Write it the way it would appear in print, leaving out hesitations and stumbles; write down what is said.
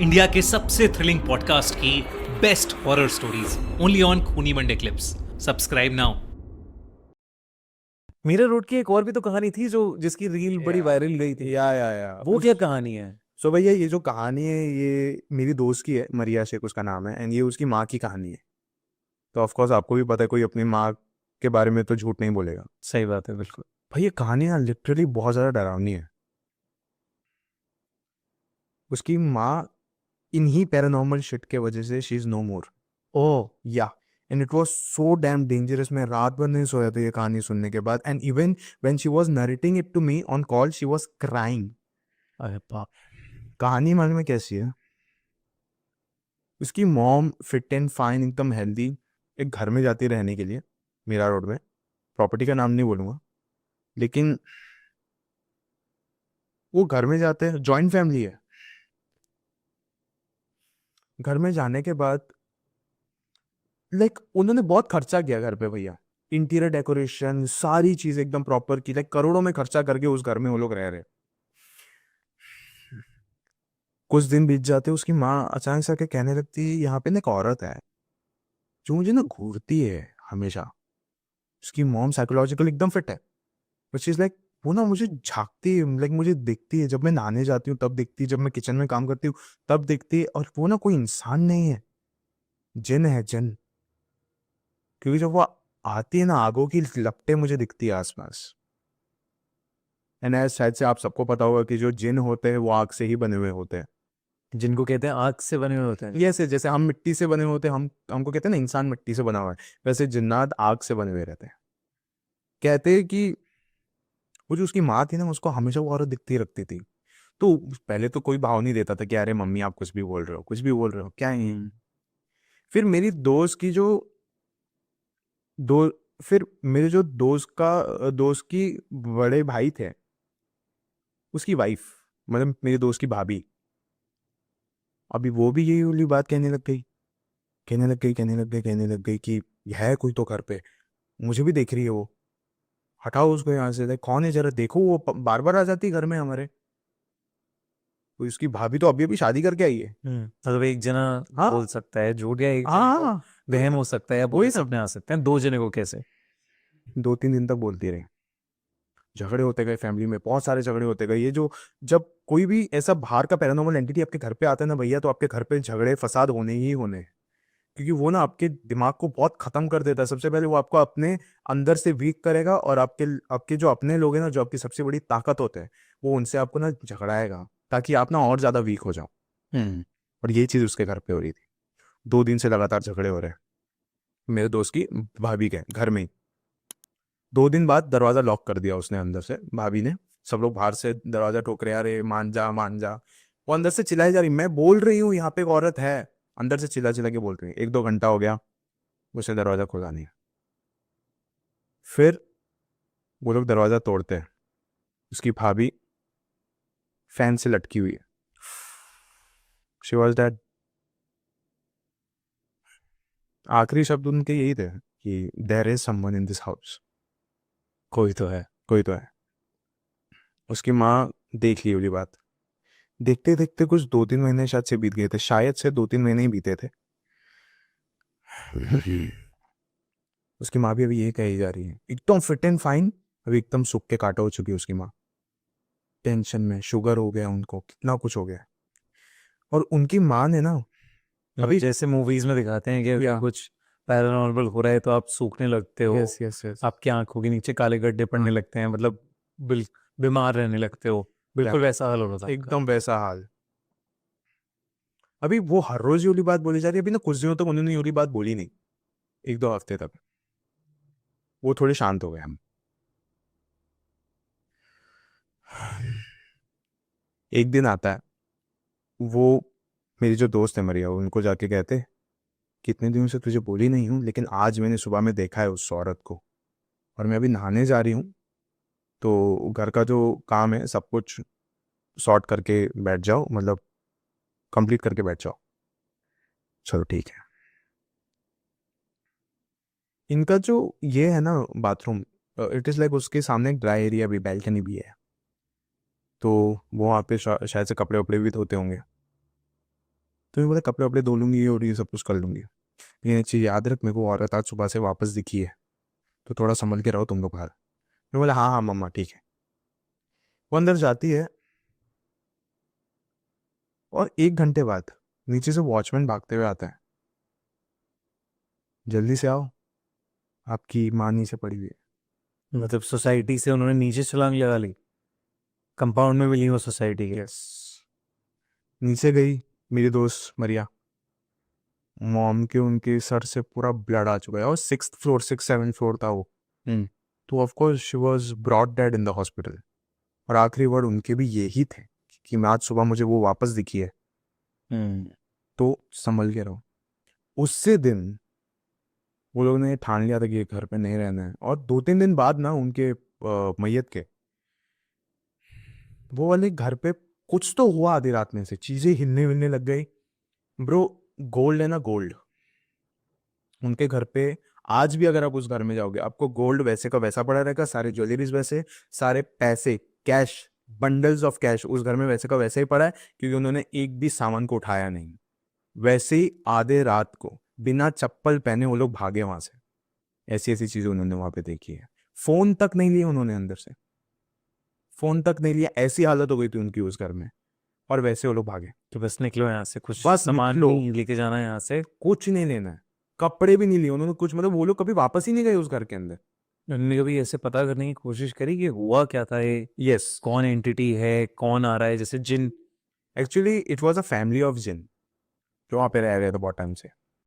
India के सबसे thrilling podcast की best horror stories only on खूनी Monday clips. Subscribe now. Mira Road की एक और भी तो कहानी थी जो जिसकी रील बड़ी वायरल गई थी। या वो क्या कहानी है? सो भैया ये जो कहानी है ये मेरी दोस्त की है, मरिया शेख उसका नाम है, एंड ये उसकी माँ की कहानी है। तो ऑफ कोर्स आपको भी पता है कोई अपनी माँ के बारे में तो झूठ नहीं बोलेगा। सही बात है, बिल्कुल। भाई ये कहानी ना लिटरली बहुत ज़्यादा डरावनी है। उसकी माँ इन्हीं पैरानॉर्मल शिट के वजह से शी इज़ नो मोर। ओह, या and it was so damn dangerous. मैं रात भर नहीं सोया था ये कहानी सुनने के बाद, and even when she was narrating it to me on call she was crying. अरे बाप। कहानी मालूम में कैसी है? उसकी मॉम फिट एंड फाइन एकदम हेल्दी एक घर में जाती रहने के लिए, मीरा रोड में। प्रॉपर्टी का नाम नहीं बोलूँगा, लेकिन वो घर में जाते हैं, जॉइंट फैमिली है। घर में जाने के बाद उन्होंने बहुत खर्चा किया घर पे भैया। इंटीरियर डेकोरेशन सारी चीज़ एकदम प्रॉपर की, करोड़ों में खर्चा करके उस घर में वो लोग रह रहे। कुछ दिन बीत जाते उसकी माँ अचानक से आके कहने लगती यहाँ पे ना एक औरत है जो मुझे ना घूरती है हमेशा। उसकी मॉम साइकोलॉजिकल एकदम फिट है, बट शी इज लाइक वो ना मुझे झांकती है, मुझे दिखती है, जब मैं नहाने जाती हूँ तब दिखती है, जब मैं किचन में काम करती हूँ तब दिखती है। और वो ना कोई इंसान नहीं है, जिन है जिन। क्योंकि जब वो आती है ना आगों की लपटें मुझे दिखती है आसपास। एंड शायद से आप सबको पता होगा कि जो जिन होते हैं वो आग से ही बने हुए होते हैं। जिनको कहते हैं आग से बने हुए होते हैं। ये जैसे हम मिट्टी से बने होते हैं, हमको कहते हैं ना इंसान मिट्टी से बना हुआ है, वैसे जिन्नात आग से बने हुए रहते हैं। कहते हैं कि वो जो उसकी माँ थी ना उसको हमेशा वो औरत दिखती रखती थी। तो पहले तो कोई भाव नहीं देता था कि अरे मम्मी आप कुछ भी बोल रहे हो, कुछ भी बोल रहे हो, क्या है। फिर मेरी दोस्त की जो दो फिर मेरे जो दोस्त की बड़े भाई थे, उसकी वाइफ, मतलब मेरी दोस्त की भाभी, अभी वो भी यही वाली बात कहने लग गई, कहने लग गई कि है कोई तो घर पे, मुझे भी देख रही है वो, हटाओ उसको यहाँ से। कौन है जरा देखो, वो बार बार आ जाती है घर में हमारे। तो उसकी भाभी तो अभी अभी शादी करके आई है। मतलब एक जना हाँ बोल सकता है झूठ, या एक जने हाँ को हाँ, वहम हो सकता है, या वही बोल सब। सपने आ सकते हैं। दो जने को कैसे? 2-3 दिन तक बोलती रही, झगड़े होते गए, फैमिली में बहुत सारे झगड़े होते गए। ये जो जब कोई भी ऐसा बाहर का पैरानॉर्मल एंटिटी आपके घर पे आता है ना भैया, तो आपके घर पे झगड़े फसाद होने ही होने हैं। क्योंकि वो ना आपके दिमाग को बहुत खत्म कर देता है। सबसे पहले वो आपको अपने अंदर से वीक करेगा, और आपके आपके जो अपने लोग हैं ना, जो आपकी सबसे बड़ी ताकत होते हैं, वो उनसे आपको ना झगड़ाएगा ताकि आप ना और ज्यादा वीक हो जाओ। और ये चीज उसके घर पे हो रही थी। 2 दिन से लगातार झगड़े हो रहे हैं मेरे दोस्त की भाभी के घर में ही। 2 दिन बाद दरवाजा लॉक कर दिया उसने अंदर से, भाभी ने। सब लोग बाहर से दरवाजा ठोक रहे, अरे मान जा मान जा। वो अंदर से चिल्लाई जा रही, मैं बोल रही हूँ यहाँ पे एक औरत है। अंदर से चिल्ला चिल्ला के बोल रही है। 1-2 घंटा हो गया, उसे दरवाजा खोला नहीं। फिर वो लोग दरवाजा तोड़ते हैं, उसकी भाभी फैन से लटकी हुई है। She was dead. आखिरी शब्द उनके यही थे कि there is someone in this house. कोई तो है। कोई तो है। उसकी माँ देख ली वाली बात। देखते देखते कुछ 2-3 महीने शायद से बीत गए थे, शायद से 2-3 महीने ही बीते थे। उसकी माँ भी अभी ये कही जा रही है, एकदम फिट एंड फाइन, अभी एकदम सूख के काटा हो चुकी है उसकी माँ। टेंशन में, शुगर हो गया उनको, कितना कुछ हो गया। और उनकी माँ ने ना अभी, जैसे मूवीज में दिखाते हैं कि या कुछ पैरानॉर्मल हो रहा है तो आप सूखने लगते हो, यस यस यस, आपकी आंखों के नीचे काले गड्ढे पड़ने लगते हैं, मतलब बीमार रहने लगते हो। बिल्कुल वैसा हाल हो रहा था आपका। एकदम वैसा हाल। अभी वो हर रोज ये वाली बात बोली जा रही है। अभी ना कुछ दिनों तक उन्होंने ये वाली बात बोली नहीं, 1-2 हफ्ते तक वो थोड़े शांत हो गए हम। एक दिन आता है, वो मेरी जो दोस्त है मरिया, उनको जाके कहते, कितने दिनों से तुझे बोली नहीं हूँ, लेकिन आज मैंने सुबह में देखा है उस औरत को, और मैं अभी नहाने जा रही हूँ, तो घर का जो काम है सब कुछ सॉर्ट करके बैठ जाओ, मतलब कंप्लीट करके बैठ जाओ। चलो ठीक है। इनका जो ये है ना बाथरूम, इट इज़ लाइक उसके सामने एक ड्राई एरिया भी, बैल्कनी भी है। तो वो वहाँ पे शायद से कपड़े वपड़े भी धोते होंगे। तो मैं बोला कपड़े वपड़े धो लूंगी और ये सब कुछ कर लूंगी। ये चीज़ याद रख, मेरे को औरत आज सुबह से वापस दिखी है, तो थोड़ा संभल के रहो तुम लोग बाहर। मैं बोला हाँ हाँ मम्मा ठीक है। वो अंदर जाती है और 1 घंटे बाद नीचे से वॉचमैन भागते हुए आता है, जल्दी से आओ, आपकी माँ नीचे पड़ी हुई है। मतलब सोसाइटी से उन्होंने नीचे छलांग लगा ली, कंपाउंड में मिली वो सोसाइटी के। यस। नीचे गई मेरी दोस्त मरिया, मॉम के उनके सर से पूरा ब्लड आ चुका है और 6th floor 6th 7th floor था वो। तो of course she was brought dead in the hospital. और आखिरी वर्ड उनके भी यही थे कि मैं आज सुबह मुझे वो वापस दिखी है, तो संभल के रहो। उससे दिन वो लोगों ने ठान लिया था कि ये घर पे नहीं रहना है। और 2-3 दिन बाद ना उनके मैयत के, वो वाले घर पे कुछ तो हुआ आधी रात में से, चीजें हिलने विलने लग गई। ब्रो गोल्ड है ना, गोल्ड उनके घर पे आज भी अगर आप उस घर में जाओगे आपको गोल्ड वैसे का वैसा पड़ा रहेगा, सारे ज्वेलरीज वैसे, सारे पैसे कैश, बंडल्स ऑफ कैश उस घर में वैसे का वैसे ही पड़ा है, क्योंकि उन्होंने एक भी सामान को उठाया नहीं। वैसे ही आधे रात को बिना चप्पल पहने वो लोग भागे वहां से। ऐसी ऐसी चीजें उन्होंने वहां पे देखी है। फोन तक नहीं लिए उन्होंने अंदर से, फोन तक नहीं लिया, ऐसी हालत हो गई थी उनकी उस घर में, और वैसे वो लोग भागे। तो बस निकलो यहाँ से, कुछ बस सामान निकलो। नहीं लेके जाना है यहाँ से। कुछ नहीं लेना है, कपड़े भी नहीं लिए उन्होंने कुछ, मतलब वो लोग कभी वापस ही नहीं गए उस घर के अंदर। उन्होंने कभी ऐसे पता करने की कोशिश करी कि हुआ क्या था, ये यस, कौन एंटिटी है, कौन आ रहा है, जैसे जिन? Actually it was a family of जिन जो वहाँ पे रह रहे थे बहुत टाइम से।